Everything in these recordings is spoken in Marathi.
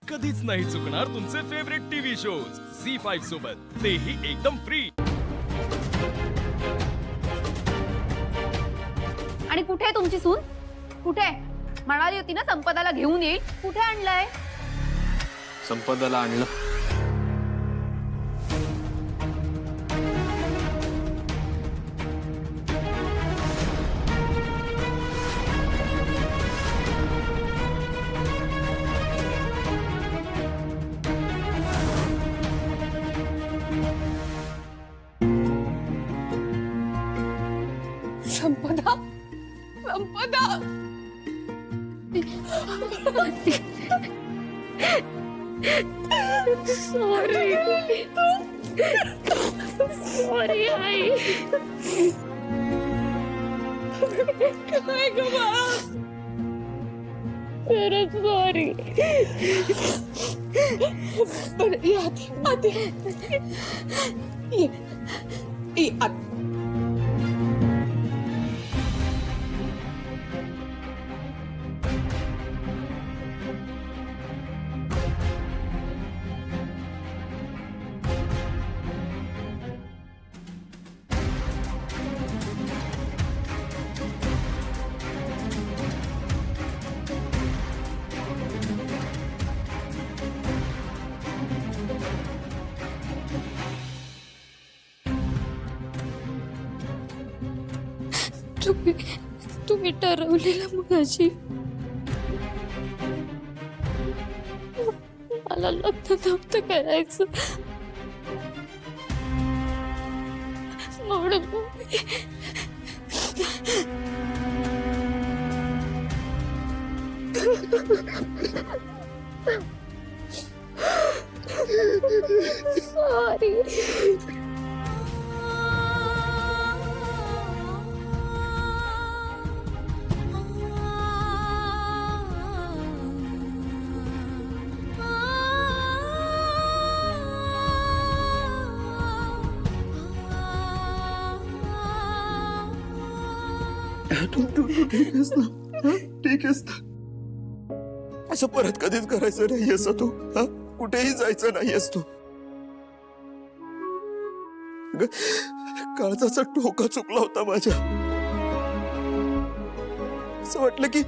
कधीच नाही चुकणार तुमचे फेवरेट टीव्ही शोज झी5 सोबत, तेही एकदम फ्री. आणि कुठे आहे तुमची सून? कुठे म्हणाली होती ना संपदाला घेऊन येईल, कुठे आणलंय? संपदाला आणलं. संपदा, संपदा. सॉरी, सॉरी आई. काय ग बाळा, खरंच सॉरी. बरं ये आत ये ये आत. तुम्ही ठरवलेलं मगाशी मला लग्न नव्हतं करायचं, म्हणून सॉरी. तू ठीक आहेस ना? ठीक आहेस ना? असं परत कधीच करायचं नाही असं तू. कुठेही जायचं नाही तू. काळजाचा ठोका चुकला होता माझ्या. असं वाटलं की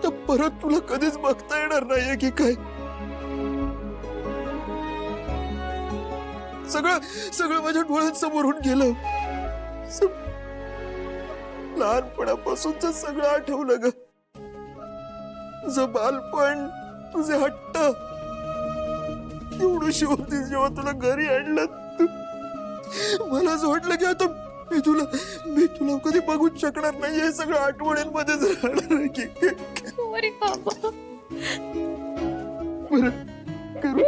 तर परत तुला कधीच बघता येणार नाहीये की काय. सगळं सगळं माझ्या डोळ्यांसमोरून गेलं. लहानपणापासूनच सगळं आठवलं ग. तुझं बालपण, तुझे हट्ट, एवढीशी होती जेव्हा तुला घरी आणलं. मला असं वाटलं की आता मी तुला कधी बघूच शकणार नाही. हे सगळं आठवणींमध्येच राहणार आहे की. सॉरी बाबा. बरं करू.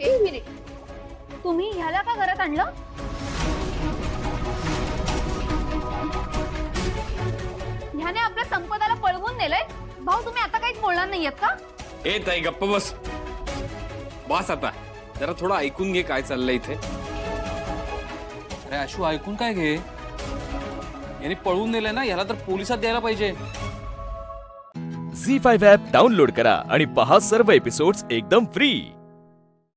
एक मिनिट, तुम्ही ह्याला का घरात आणलं? ह्याने आपल्या संपदाला पळवून नेलंय. भाऊ तुम्ही आता काहीच बोलणार नाहीयेत का? ए ताई गप्प बस. बस आता जरा थोडं ऐकून घे काय चाललंय इथे. अरे आशू ऐकून काय घे. याने पळवून नेलंय ना, याला तर पोलिसात द्यायला पाहिजे. झी5 ॲप डाउनलोड करा आणि पहा सर्व एपिसोड्स एकदम फ्री.